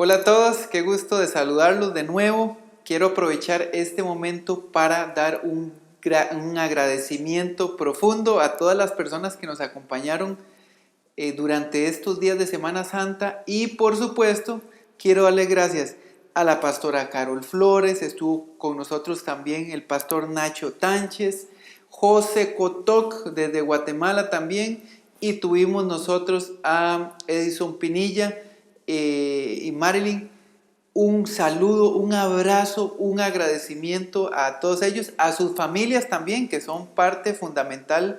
Hola a todos, qué gusto de saludarlos de nuevo. Quiero aprovechar este momento para dar un agradecimiento profundo a todas las personas que nos acompañaron durante estos días de Semana Santa y por supuesto quiero darle gracias a la pastora Carol Flores, estuvo con nosotros también el pastor Nacho Tánchez, José Cotoc desde Guatemala también, y tuvimos nosotros a Edison Pinilla y Marilyn. Un saludo, un abrazo, un agradecimiento a todos ellos, a sus familias también, que son parte fundamental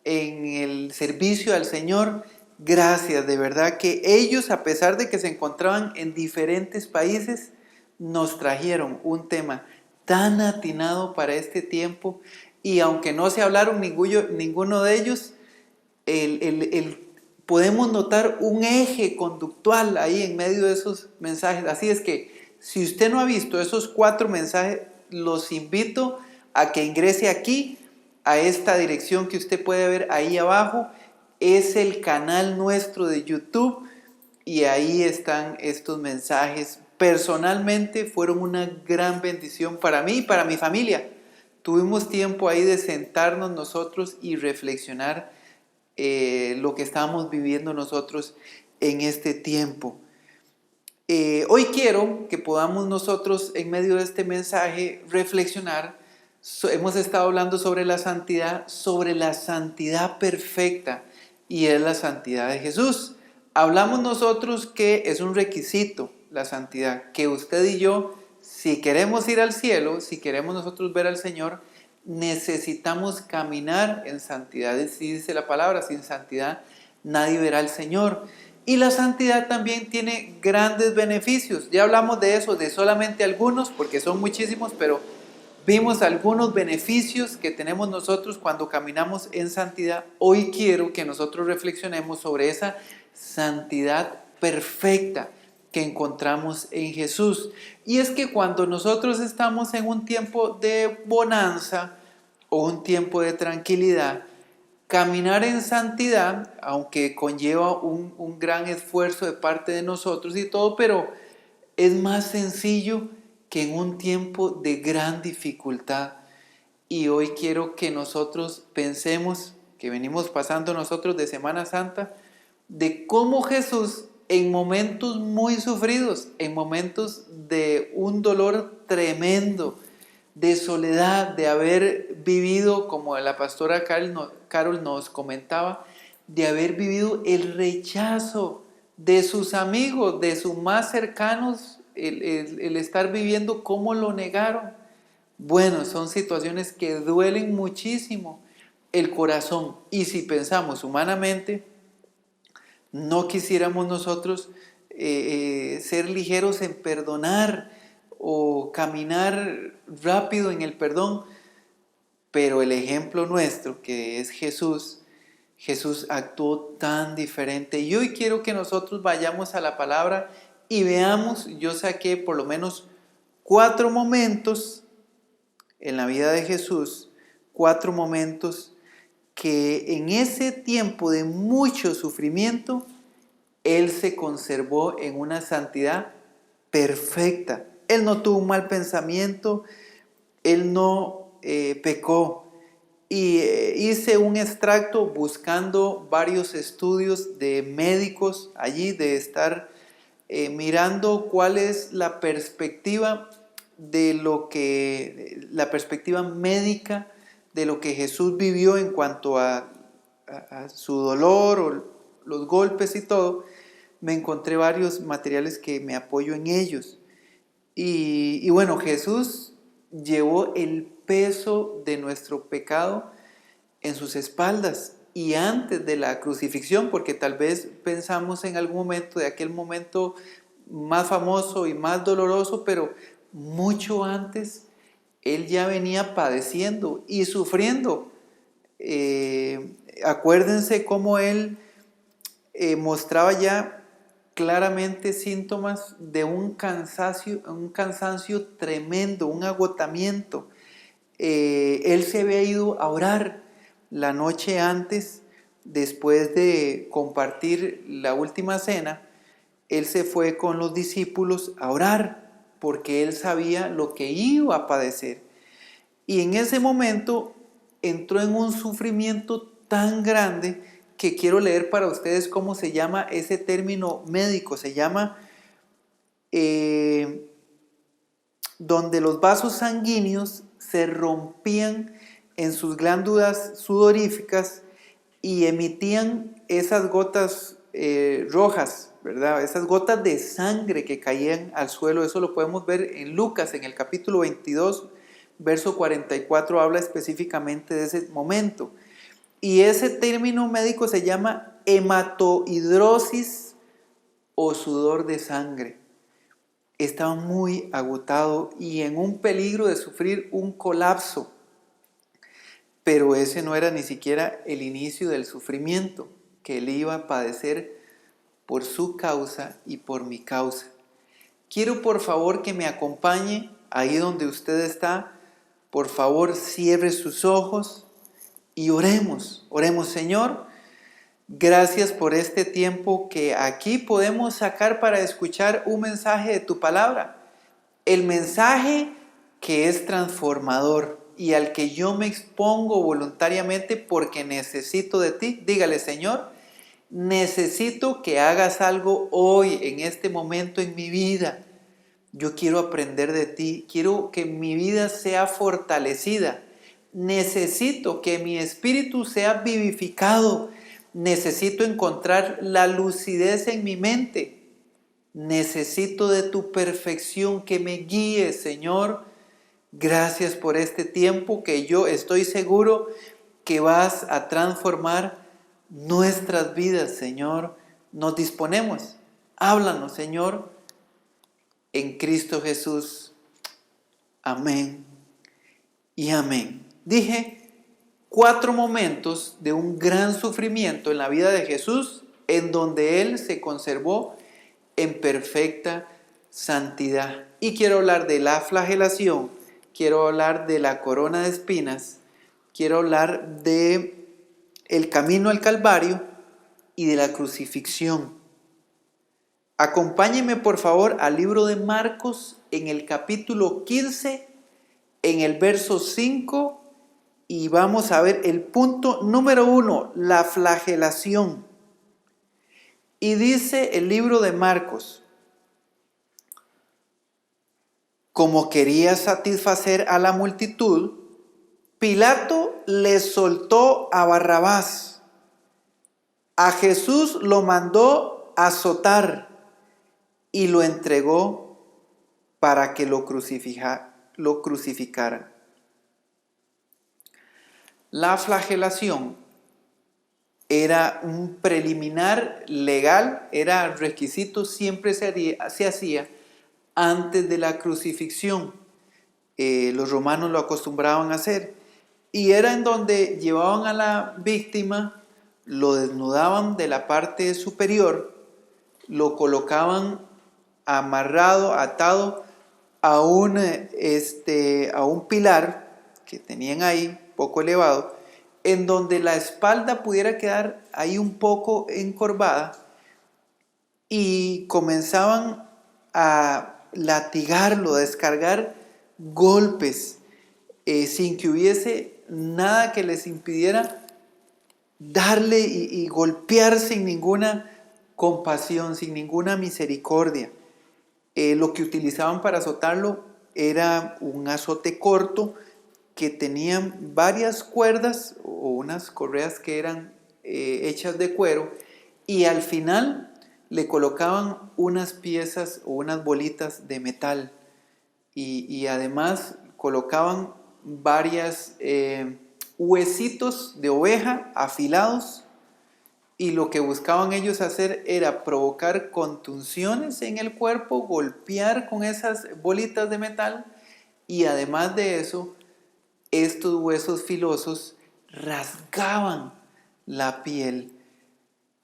en el servicio al Señor. Gracias, de verdad que ellos, a pesar de que se encontraban en diferentes países, nos trajeron un tema tan atinado para este tiempo, y aunque no se hablaron ninguno de ellos, podemos notar un eje conductual ahí en medio de esos mensajes. Así es que si usted no ha visto esos 4 mensajes, los invito a que ingrese aquí a esta dirección que usted puede ver ahí abajo. Es el canal nuestro de YouTube y ahí están estos mensajes. Personalmente fueron una gran bendición para mí y para mi familia. Tuvimos tiempo ahí de sentarnos nosotros y reflexionar lo que estamos viviendo nosotros en este tiempo. Hoy quiero que podamos nosotros, en medio de este mensaje, reflexionar. Hemos estado hablando sobre la santidad perfecta, y es la santidad de Jesús. Hablamos nosotros que es un requisito la santidad, que usted y yo, si queremos ir al cielo, si queremos nosotros ver al Señor, necesitamos caminar en santidad. Así dice la palabra: sin santidad nadie verá al Señor. Y la santidad también tiene grandes beneficios. Ya hablamos de eso, de solamente algunos, porque son muchísimos, pero vimos algunos beneficios que tenemos nosotros cuando caminamos en santidad. Hoy quiero que nosotros reflexionemos sobre esa santidad perfecta que encontramos en Jesús. Y es que cuando nosotros estamos en un tiempo de bonanza o un tiempo de tranquilidad, caminar en santidad, aunque conlleva un gran esfuerzo de parte de nosotros y todo, pero es más sencillo que en un tiempo de gran dificultad. Y hoy quiero que nosotros pensemos, que venimos pasando nosotros de Semana Santa, de cómo Jesús en momentos muy sufridos, en momentos de un dolor tremendo, de soledad, de haber vivido, como la pastora Carol nos comentaba, de haber vivido el rechazo de sus amigos, de sus más cercanos, el estar viviendo cómo lo negaron. Bueno, son situaciones que duelen muchísimo el corazón, y si pensamos humanamente, no quisiéramos nosotros ser ligeros en perdonar o caminar rápido en el perdón, pero el ejemplo nuestro, que es Jesús, Jesús actuó tan diferente. Y hoy quiero que nosotros vayamos a la palabra y veamos. Yo saqué por lo menos 4 momentos en la vida de Jesús, 4 momentos que en ese tiempo de mucho sufrimiento, Él se conservó en una santidad perfecta. Él no tuvo un mal pensamiento, Él no pecó. Y hice un extracto buscando varios estudios de médicos allí, de estar mirando cuál es la perspectiva la perspectiva médica de lo que Jesús vivió en cuanto a su dolor o los golpes y todo. Me encontré varios materiales que me apoyo en ellos. Y bueno, Jesús llevó el peso de nuestro pecado en sus espaldas. Y antes de la crucifixión, porque tal vez pensamos en algún momento de aquel momento más famoso y más doloroso, pero mucho antes Él ya venía padeciendo y sufriendo. Acuérdense cómo Él mostraba ya claramente síntomas de un cansancio tremendo, un agotamiento. Él se había ido a orar la noche antes, después de compartir la última cena, Él se fue con los discípulos a orar porque él sabía lo que iba a padecer. Y en ese momento entró en un sufrimiento tan grande que quiero leer para ustedes cómo se llama ese término médico. Se llama donde los vasos sanguíneos se rompían en sus glándulas sudoríficas y emitían esas gotas rojas, ¿verdad? Esas gotas de sangre que caían al suelo. Eso lo podemos ver en Lucas, en el capítulo 22, verso 44, habla específicamente de ese momento. Y ese término médico se llama hematohidrosis o sudor de sangre. Estaba muy agotado y en un peligro de sufrir un colapso. Pero ese no era ni siquiera el inicio del sufrimiento que él iba a padecer por su causa y por mi causa. Quiero por favor que me acompañe ahí donde usted está. Por favor, cierre sus ojos y oremos. Oremos, Señor. Gracias por este tiempo que aquí podemos sacar para escuchar un mensaje de tu palabra. El mensaje que es transformador y al que yo me expongo voluntariamente porque necesito de ti. Dígale, Señor, necesito que hagas algo hoy, en este momento en mi vida. Yo quiero aprender de ti, quiero que mi vida sea fortalecida. Necesito que mi espíritu sea vivificado. Necesito encontrar la lucidez en mi mente. Necesito de tu perfección que me guíe, Señor. Gracias por este tiempo que yo estoy seguro que vas a transformar nuestras vidas, Señor. Nos disponemos. Háblanos, Señor, en Cristo Jesús. Amén y amén. Dije 4 momentos de un gran sufrimiento en la vida de Jesús en donde Él se conservó en perfecta santidad. Y quiero hablar de la flagelación, quiero hablar de la corona de espinas, quiero hablar de el camino al Calvario y de la crucifixión. Acompáñenme por favor al libro de Marcos en el capítulo 15, en el verso 5, y vamos a ver el punto número 1, la flagelación. Y dice el libro de Marcos: como quería satisfacer a la multitud, Pilato le soltó a Barrabás. A Jesús lo mandó azotar y lo entregó para que lo crucificaran. La flagelación era un preliminar legal, era requisito, siempre se hacía antes de la crucifixión. Los romanos lo acostumbraban a hacer. Y era en donde llevaban a la víctima, lo desnudaban de la parte superior, lo colocaban amarrado, atado a un pilar que tenían ahí, poco elevado, en donde la espalda pudiera quedar ahí un poco encorvada, y comenzaban a latigarlo, a descargar golpes, sin que hubiese nada que les impidiera darle y golpear sin ninguna compasión, sin ninguna misericordia. Lo que utilizaban para azotarlo era un azote corto que tenían varias cuerdas o unas correas que eran hechas de cuero, y al final le colocaban unas piezas o unas bolitas de metal, y además colocaban varias huesitos de oveja afilados, y lo que buscaban ellos hacer era provocar contusiones en el cuerpo, golpear con esas bolitas de metal, y además de eso, estos huesos filosos rasgaban la piel.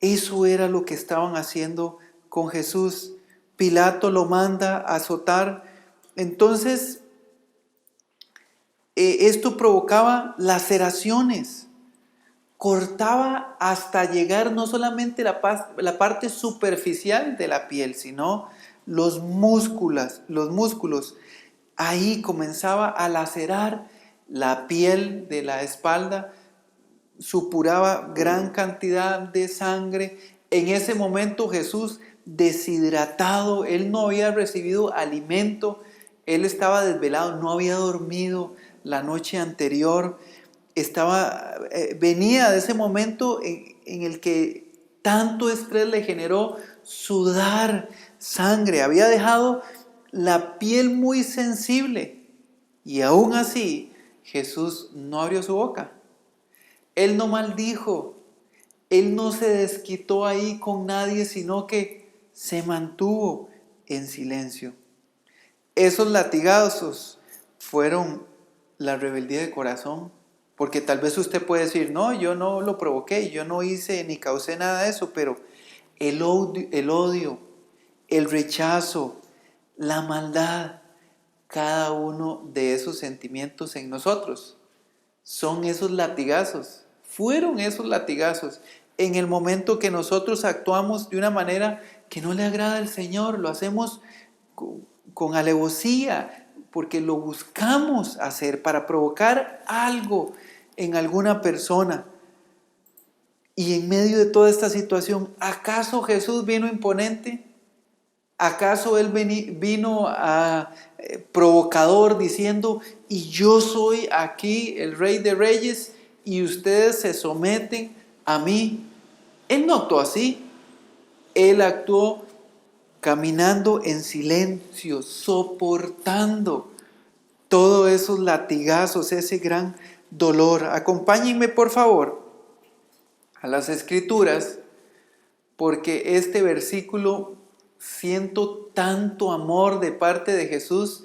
Eso era lo que estaban haciendo con Jesús. Pilato lo manda a azotar. Entonces, esto provocaba laceraciones, cortaba hasta llegar no solamente la parte superficial de la piel, sino los músculos. Ahí comenzaba a lacerar la piel de la espalda, supuraba gran cantidad de sangre. En ese momento Jesús, deshidratado, él no había recibido alimento, él estaba desvelado, no había dormido la noche anterior, venía de ese momento en el que tanto estrés le generó sudar sangre, había dejado la piel muy sensible, y aún así Jesús no abrió su boca. Él no maldijo, él no se desquitó ahí con nadie, sino que se mantuvo en silencio. Esos latigazos fueron la rebeldía de corazón, porque tal vez usted puede decir, no, yo no lo provoqué, yo no hice ni causé nada de eso, pero el odio, el rechazo, la maldad, cada uno de esos sentimientos en nosotros son esos latigazos, fueron esos latigazos en el momento que nosotros actuamos de una manera que no le agrada al Señor, lo hacemos con alevosía, porque lo buscamos hacer para provocar algo en alguna persona. Y en medio de toda esta situación, ¿acaso Jesús vino imponente? ¿Acaso Él vino provocador diciendo, y yo soy aquí el Rey de Reyes y ustedes se someten a mí? Él no actuó así. Él actuó caminando en silencio, soportando todos esos latigazos, ese gran dolor. Acompáñenme por favor a las Escrituras, porque este versículo, siento tanto amor de parte de Jesús.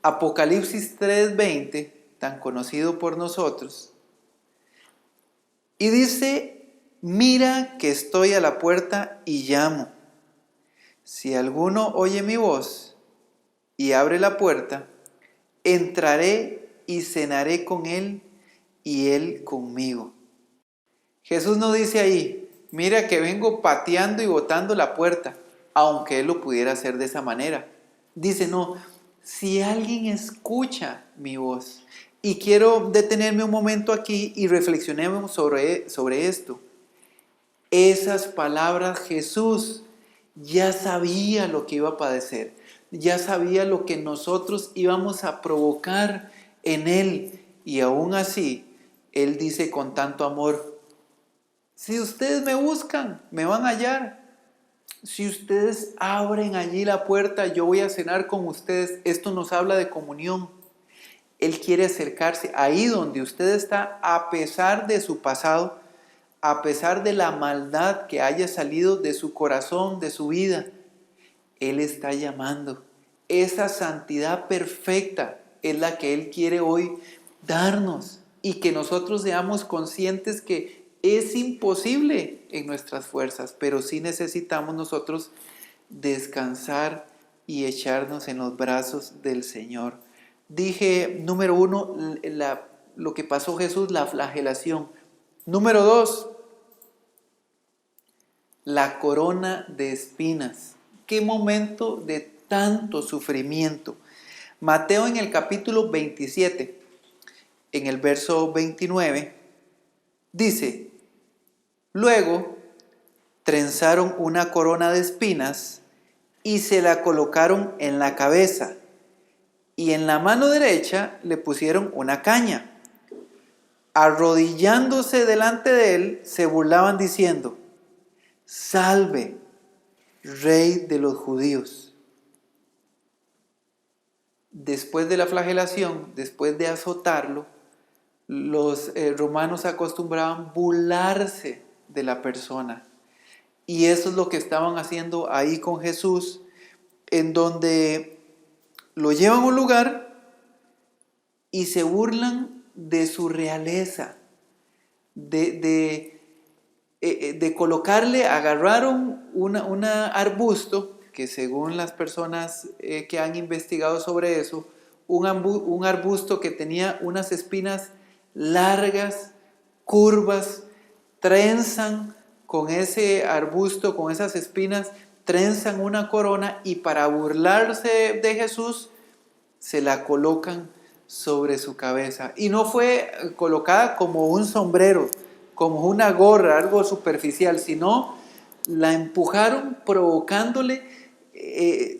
Apocalipsis 3:20, tan conocido por nosotros, y dice, mira que estoy a la puerta y llamo. Si alguno oye mi voz y abre la puerta, entraré y cenaré con él y él conmigo. Jesús no dice ahí, mira que vengo pateando y botando la puerta, aunque él lo pudiera hacer de esa manera. Dice, no, si alguien escucha mi voz. Y quiero detenerme un momento aquí y reflexionemos sobre esto. Esas palabras Jesús ya sabía lo que iba a padecer, ya sabía lo que nosotros íbamos a provocar en Él, y aún así, Él dice con tanto amor, si ustedes me buscan, me van a hallar. Si ustedes abren allí la puerta, yo voy a cenar con ustedes. Esto nos habla de comunión. Él quiere acercarse ahí donde usted está, a pesar de su pasado, a pesar de la maldad que haya salido de su corazón, de su vida. Él está llamando. Esa santidad perfecta es la que Él quiere hoy darnos, y que nosotros seamos conscientes que es imposible en nuestras fuerzas, pero sí necesitamos nosotros descansar y echarnos en los brazos del Señor. Dije, número 1, lo que pasó Jesús, la flagelación. Número 2, la corona de espinas. Qué momento de tanto sufrimiento. Mateo en el capítulo 27, en el verso 29, dice, luego trenzaron una corona de espinas y se la colocaron en la cabeza, y en la mano derecha le pusieron una caña. Arrodillándose delante de él, se burlaban diciendo, salve, Rey de los judíos. Después de la flagelación, después de azotarlo, los romanos acostumbraban burlarse de la persona. Y eso es lo que estaban haciendo ahí con Jesús, en donde lo llevan a un lugar y se burlan de su realeza, de colocarle, agarraron un arbusto, que según las personas que han investigado sobre eso, un arbusto que tenía unas espinas largas, curvas, trenzan con ese arbusto, con esas espinas, trenzan una corona y para burlarse de Jesús, se la colocan sobre su cabeza. Y no fue colocada como un sombrero, como una gorra, algo superficial, sino la empujaron provocándole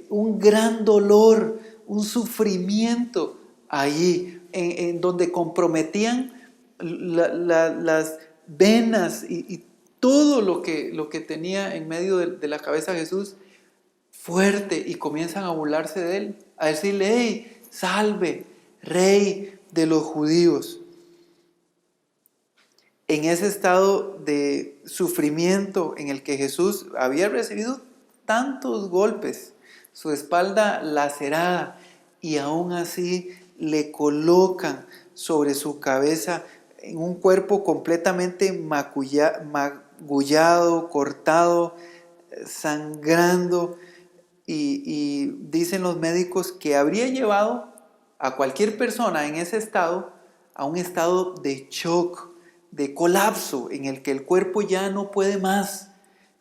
un gran dolor, un sufrimiento allí, en donde comprometían las venas y todo lo que tenía en medio de la cabeza de Jesús fuerte, y comienzan a burlarse de él, a decirle: hey, salve, rey de los judíos. En ese estado de sufrimiento en el que Jesús había recibido tantos golpes, su espalda lacerada, y aún así le colocan sobre su cabeza en un cuerpo completamente magullado, cortado, sangrando, y dicen los médicos que habría llevado a cualquier persona en ese estado a un estado de shock, de colapso, en el que el cuerpo ya no puede más.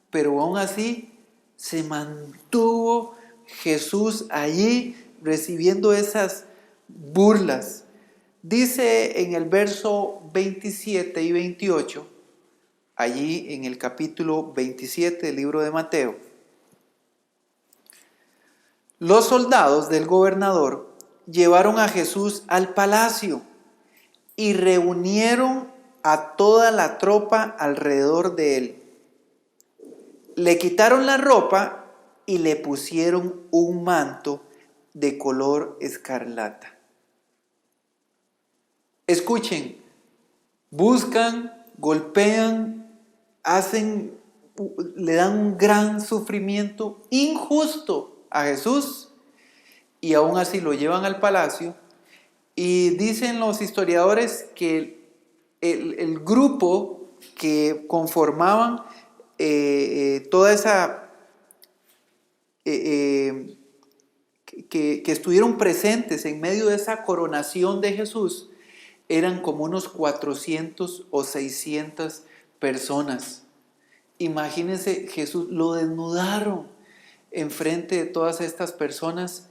Pero aún así se mantuvo Jesús allí recibiendo esas burlas. Dice en el verso 27 y 28, allí en el capítulo 27 del libro de Mateo: los soldados del gobernador llevaron a Jesús al palacio y reunieron a toda la tropa alrededor de él. Le quitaron la ropa y le pusieron un manto de color escarlata. Escuchen, buscan, golpean, le dan un gran sufrimiento injusto a Jesús, y aún así lo llevan al palacio. Y dicen los historiadores que el grupo que conformaban toda esa que estuvieron presentes en medio de esa coronación de Jesús eran como unos 400 o 600 personas. Imagínense, Jesús lo desnudaron enfrente de todas estas personas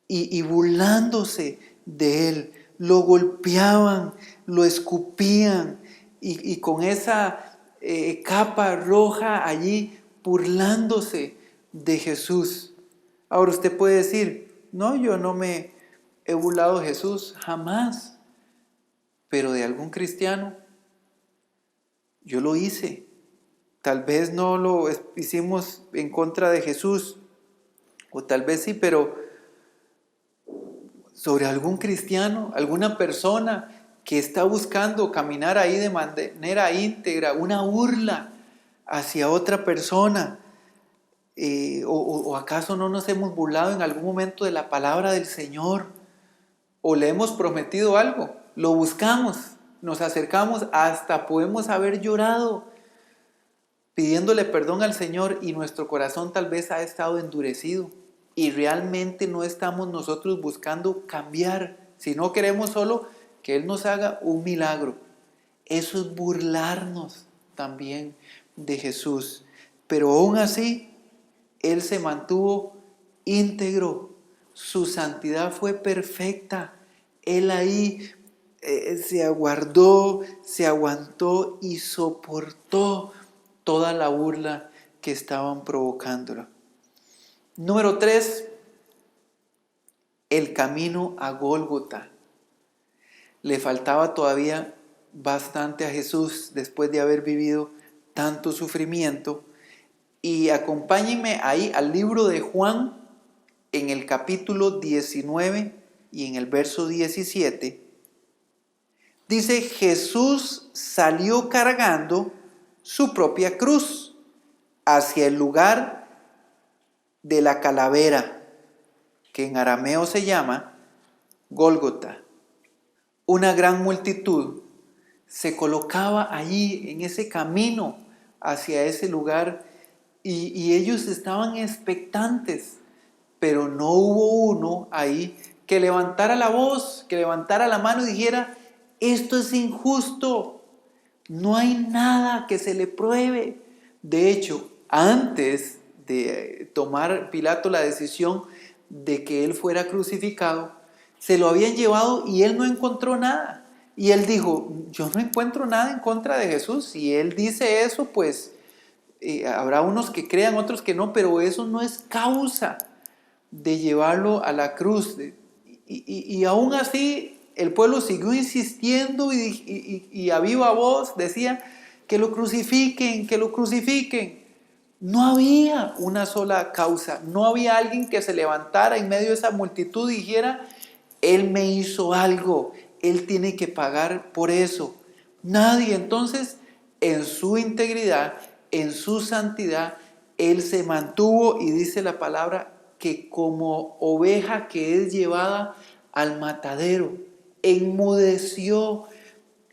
y burlándose de él, lo golpeaban, lo escupían, y con esa capa roja allí burlándose de Jesús. Ahora usted puede decir: no, yo no me he burlado de Jesús, jamás, pero de algún cristiano yo lo hice. Tal vez no lo hicimos en contra de Jesús, o tal vez sí, pero sobre algún cristiano, alguna persona que está buscando caminar ahí de manera íntegra, una burla hacia otra persona. ¿O acaso no nos hemos burlado en algún momento de la palabra del Señor? ¿O le hemos prometido algo? Lo buscamos, nos acercamos, hasta podemos haber llorado pidiéndole perdón al Señor, y nuestro corazón tal vez ha estado endurecido y realmente no estamos nosotros buscando cambiar, sino queremos solo que Él nos haga un milagro. Eso es burlarnos también de Jesús. Pero aún así, Él se mantuvo íntegro, su santidad fue perfecta. Él ahí se aguardó, se aguantó y soportó toda la burla que estaban provocándolo. Número 3, el camino a Gólgota. Le faltaba todavía bastante a Jesús después de haber vivido tanto sufrimiento. Y acompáñenme ahí al libro de Juan, en el capítulo 19 y en el verso 17. Dice: Jesús salió cargando su propia cruz hacia el lugar de la calavera, que en arameo se llama Gólgota. Una gran multitud se colocaba allí en ese camino hacia ese lugar, y ellos estaban expectantes, pero no hubo uno ahí que levantara la voz, que levantara la mano y dijera: esto es injusto, No hay nada que se le pruebe. De hecho, antes de tomar Pilato la decisión de que él fuera crucificado, se lo habían llevado y él no encontró nada. Y él dijo, yo no encuentro nada en contra de Jesús. Si él dice eso, pues habrá unos que crean, otros que no, pero eso no es causa de llevarlo a la cruz. Y aún así el pueblo siguió insistiendo y a viva voz decía que lo crucifiquen, que lo crucifiquen. No había una sola causa, no había alguien que se levantara en medio de esa multitud y dijera, él me hizo algo, él tiene que pagar por eso. Nadie. Entonces, en su integridad, en su santidad, él se mantuvo y dice la palabra que como oveja que es llevada al matadero, enmudeció.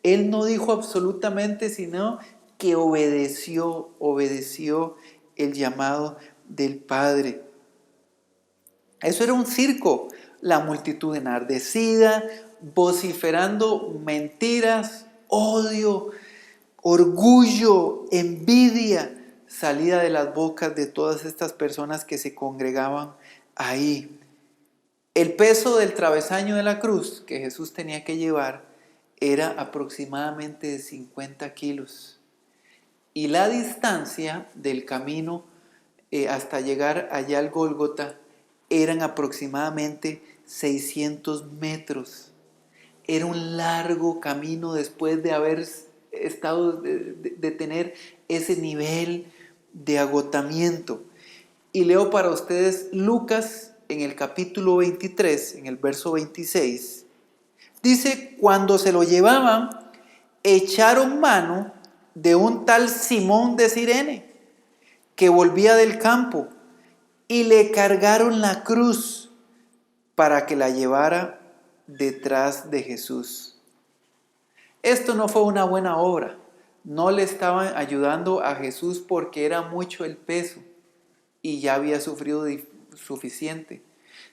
Él no dijo absolutamente, sino que obedeció el llamado del Padre. Eso era un circo, la multitud enardecida, vociferando mentiras, odio, orgullo, envidia, salida de las bocas de todas estas personas que se congregaban ahí. El peso del travesaño de la cruz que Jesús tenía que llevar era aproximadamente de 50 kilos. Y la distancia del camino hasta llegar allá al Gólgota eran aproximadamente 600 metros. Era un largo camino después de haber estado, de tener ese nivel de agotamiento. Y leo para ustedes Lucas en el capítulo 23, en el verso 26. Dice, cuando se lo llevaban, echaron mano de un tal Simón de Cirene, que volvía del campo, y le cargaron la cruz para que la llevara detrás de Jesús. Esto no fue una buena obra. No le estaban ayudando a Jesús porque era mucho el peso y ya había sufrido suficiente,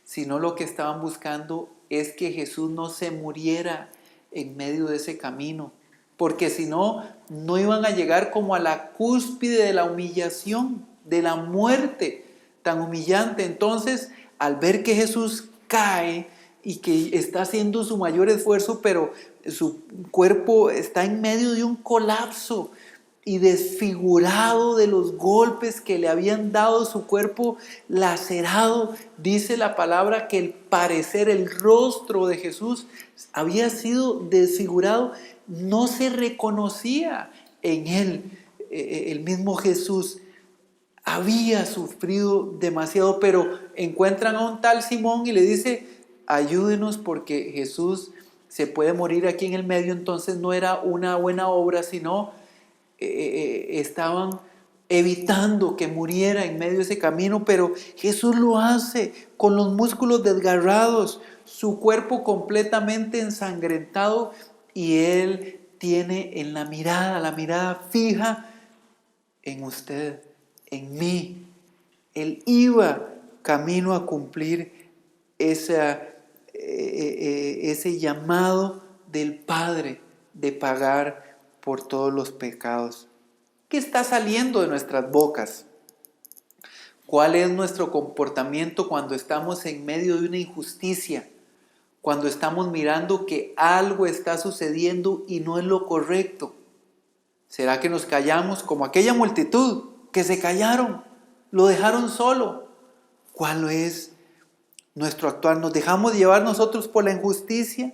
sino lo que estaban buscando es que Jesús no se muriera en medio de ese camino, porque si no, no iban a llegar como a la cúspide de la humillación, de la muerte tan humillante. Entonces, al ver que Jesús cae y que está haciendo su mayor esfuerzo, pero su cuerpo está en medio de un colapso y desfigurado de los golpes que le habían dado, su cuerpo lacerado, dice la palabra que el parecer, el rostro de Jesús había sido desfigurado, no se reconocía en él. El mismo Jesús había sufrido demasiado, pero encuentran a un tal Simón y le dice, ayúdenos porque Jesús se puede morir aquí en el medio. Entonces no era una buena obra, sino estaban evitando que muriera en medio de ese camino, pero Jesús lo hace con los músculos desgarrados, su cuerpo completamente ensangrentado, y Él tiene en la mirada fija en usted, en mí. Él iba camino a cumplir ese llamado del Padre de pagar por todos los pecados. ¿Qué está saliendo de nuestras bocas? ¿Cuál es nuestro comportamiento cuando estamos en medio de una injusticia? Cuando estamos mirando que algo está sucediendo y no es lo correcto. ¿Será que nos callamos como aquella multitud que se callaron? Lo dejaron solo. ¿Cuál es nuestro actuar? ¿Nos dejamos llevar nosotros por la injusticia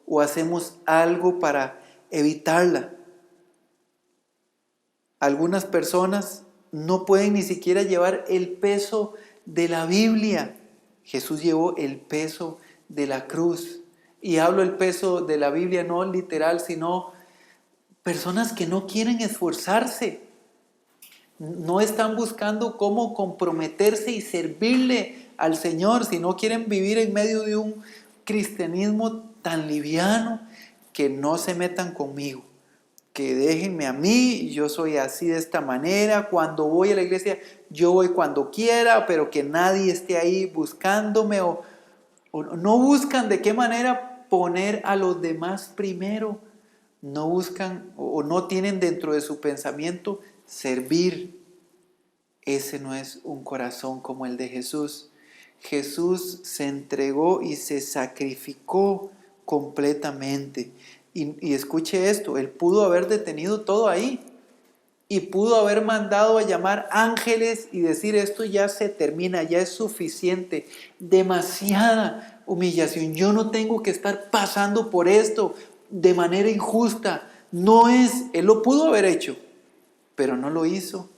o hacemos algo para evitarla? Algunas personas no pueden ni siquiera llevar el peso de la Biblia. Jesús llevó el peso de la cruz. Y hablo el peso de la Biblia no literal, sino personas que no quieren esforzarse. No están buscando cómo comprometerse y servirle al Señor, sino quieren vivir en medio de un cristianismo tan liviano. Que no se metan conmigo, que déjenme a mí, yo soy así de esta manera, cuando voy a la iglesia yo voy cuando quiera, pero que nadie esté ahí buscándome, o no buscan de qué manera poner a los demás primero. no buscan o no tienen dentro de su pensamiento servir. Ese no es un corazón como el de Jesús. Jesús se entregó y se sacrificó completamente. Y escuche esto, Él pudo haber detenido todo ahí y pudo haber mandado a llamar ángeles y decir: esto ya se termina, ya es suficiente, demasiada humillación, yo no tengo que estar pasando por esto de manera injusta. No es, Él lo pudo haber hecho, pero no lo hizo.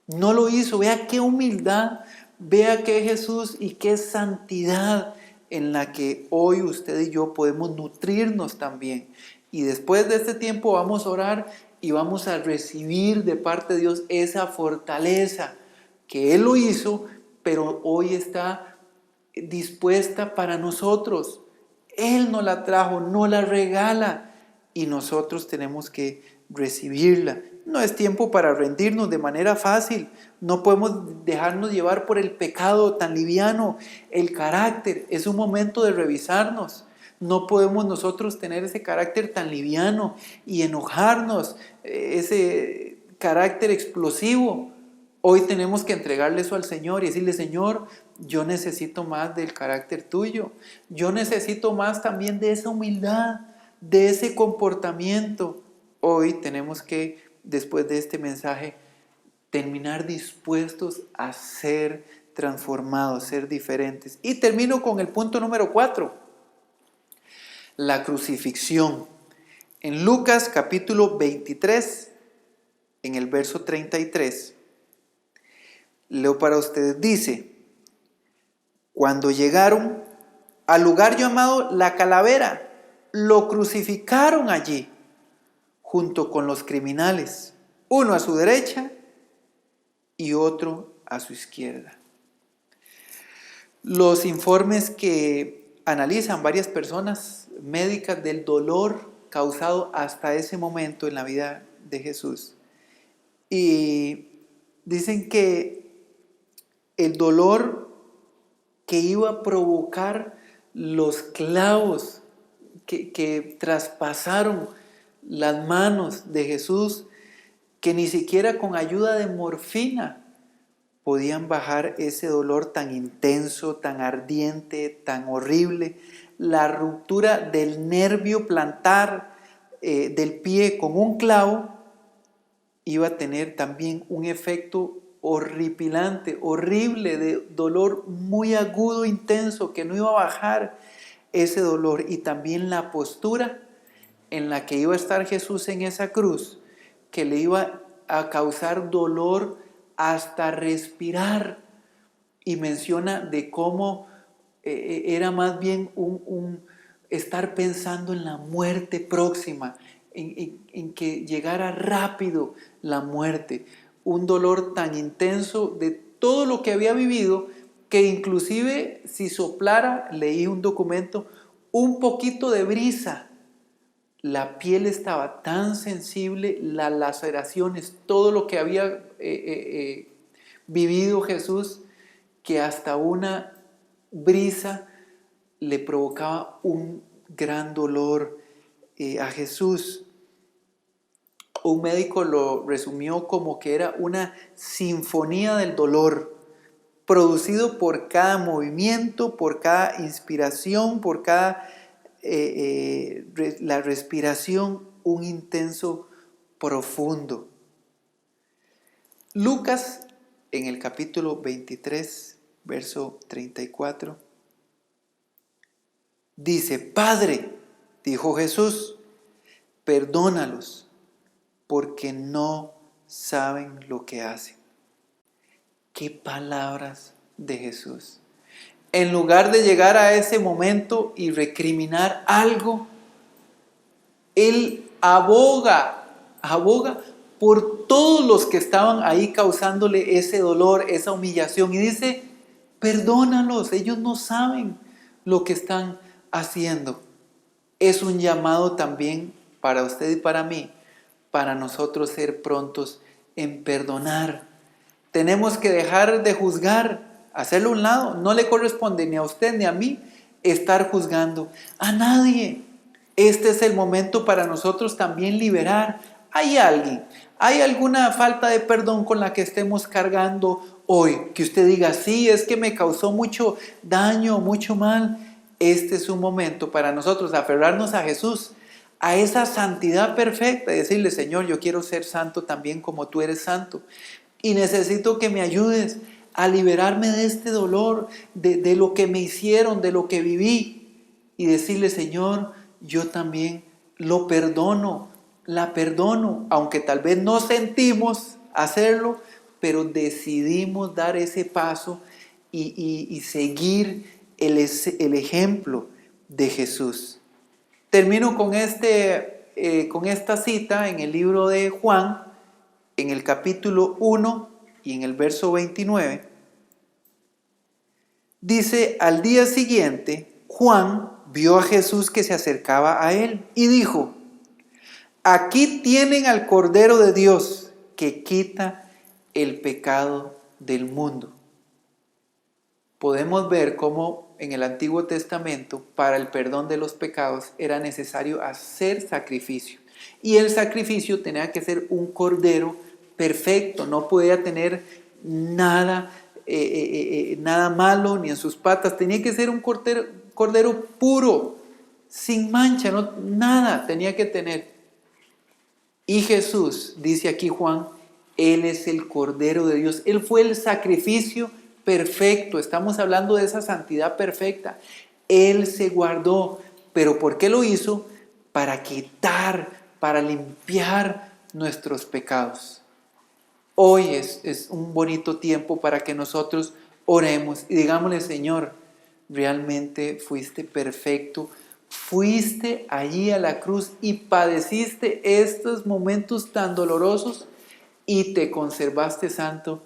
No lo hizo. Vea qué humildad, vea qué Jesús y qué santidad en la que hoy usted y yo podemos nutrirnos también. Y después de este tiempo vamos a orar y vamos a recibir de parte de Dios esa fortaleza que Él lo hizo, pero hoy está dispuesta para nosotros. Él nos la trajo, nos la regala y nosotros tenemos que recibirla. No es tiempo para rendirnos de manera fácil. No podemos dejarnos llevar por el pecado tan liviano. El carácter es un momento de revisarnos. No podemos nosotros tener ese carácter tan liviano y enojarnos, ese carácter explosivo. Hoy tenemos que entregarle eso al Señor y decirle: Señor, yo necesito más del carácter tuyo. Yo necesito más también de esa humildad, de ese comportamiento. Hoy tenemos que, después de este mensaje, terminar dispuestos a ser transformados, ser diferentes. Y termino con el punto número 4, la crucifixión. En Lucas capítulo 23, en el verso 33, leo para ustedes, dice: cuando llegaron al lugar llamado La Calavera, lo crucificaron allí, junto con los criminales, uno a su derecha y otro a su izquierda. Los informes que analizan varias personas médicas del dolor causado hasta ese momento en la vida de Jesús, y dicen que el dolor que iba a provocar los clavos que traspasaron las manos de Jesús, que ni siquiera con ayuda de morfina podían bajar ese dolor tan intenso, tan ardiente, tan horrible. La ruptura del nervio plantar del pie con un clavo iba a tener también un efecto horripilante, horrible, de dolor muy agudo, intenso, que no iba a bajar ese dolor. Y también la postura en la que iba a estar Jesús en esa cruz, que le iba a causar dolor hasta respirar. Y menciona de cómo era más bien un estar pensando en la muerte próxima, en que llegara rápido la muerte. Un dolor tan intenso de todo lo que había vivido, que inclusive si soplara, leí un documento, un poquito de brisa, la piel estaba tan sensible, las laceraciones, todo lo que había vivido Jesús, que hasta una brisa le provocaba un gran dolor a Jesús. Un médico lo resumió como que era una sinfonía del dolor, producido por cada movimiento, por cada inspiración, por cada la respiración, un intenso, profundo. Lucas, en el capítulo 23, verso 34, dice: Padre, dijo Jesús, perdónalos, porque no saben lo que hacen. Qué palabras de Jesús. En lugar de llegar a ese momento y recriminar algo, Él aboga por todos los que estaban ahí causándole ese dolor, esa humillación. Y dice: perdónalos, ellos no saben lo que están haciendo. Es un llamado también para usted y para mí, para nosotros ser prontos en perdonar. Tenemos que dejar de juzgar, hacerlo a un lado. No le corresponde ni a usted ni a mí estar juzgando a nadie. Este es el momento para nosotros también liberar. ¿Hay alguna falta de perdón con la que estemos cargando hoy? Que usted diga, sí, es que me causó mucho daño, mucho mal. Este es un momento para nosotros aferrarnos a Jesús, a esa santidad perfecta y decirle, Señor, yo quiero ser santo también como tú eres santo. Y necesito que me ayudes a liberarme de este dolor, de lo que me hicieron, de lo que viví. Y decirle, Señor, yo también lo perdono, la perdono, aunque tal vez no sentimos hacerlo, pero decidimos dar ese paso y seguir el ejemplo de Jesús. Termino con esta cita en el libro de Juan, en el capítulo 1 y en el verso 29. Dice, al día siguiente, Juan vio a Jesús que se acercaba a él y dijo, aquí tienen al Cordero de Dios que quita el pecado del mundo. Podemos ver cómo en el Antiguo Testamento para el perdón de los pecados era necesario hacer sacrificio. Y el sacrificio tenía que ser un cordero perfecto, no podía tener nada malo ni en sus patas, tenía que ser un cordero puro, sin mancha, nada tenía que tener. Y Jesús, dice aquí Juan, Él es el Cordero de Dios, Él fue el sacrificio perfecto, estamos hablando de esa santidad perfecta. Él se guardó, pero ¿por qué lo hizo? Para quitar, para limpiar nuestros pecados. Hoy es un bonito tiempo para que nosotros oremos y digámosle, Señor, realmente fuiste perfecto, fuiste allí a la cruz y padeciste estos momentos tan dolorosos y te conservaste santo,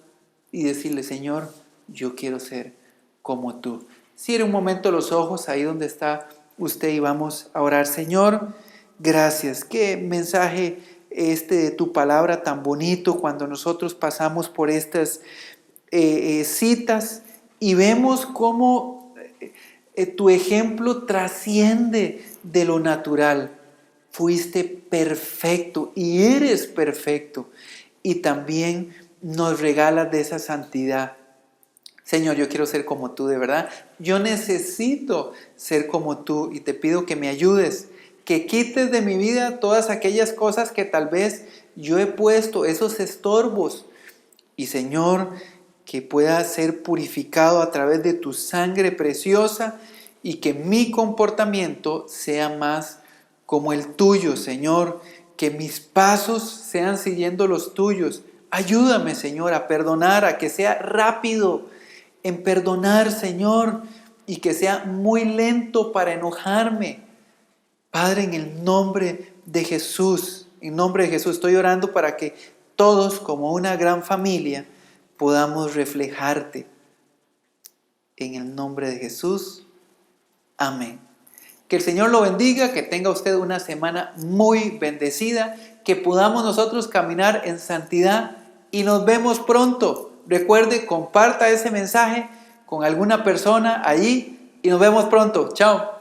y decirle, Señor, yo quiero ser como tú. Cierre un momento los ojos ahí donde está usted y vamos a orar. Señor, gracias. Qué mensaje de tu palabra tan bonito cuando nosotros pasamos por estas citas y vemos cómo tu ejemplo trasciende de lo natural. Fuiste perfecto y eres perfecto y también nos regalas de esa santidad. Señor, yo quiero ser como tú, de verdad. Yo necesito ser como tú y te pido que me ayudes, que quites de mi vida todas aquellas cosas que tal vez yo he puesto, esos estorbos. Y Señor, que pueda ser purificado a través de tu sangre preciosa y que mi comportamiento sea más como el tuyo, Señor. Que mis pasos sean siguiendo los tuyos. Ayúdame, Señor, a perdonar, a que sea rápido en perdonar, Señor, y que sea muy lento para enojarme. Padre, en el nombre de Jesús, estoy orando para que todos, como una gran familia, podamos reflejarte. En el nombre de Jesús, amén. Que el Señor lo bendiga, que tenga usted una semana muy bendecida, que podamos nosotros caminar en santidad y nos vemos pronto. Recuerde, comparta ese mensaje con alguna persona allí y nos vemos pronto. Chao.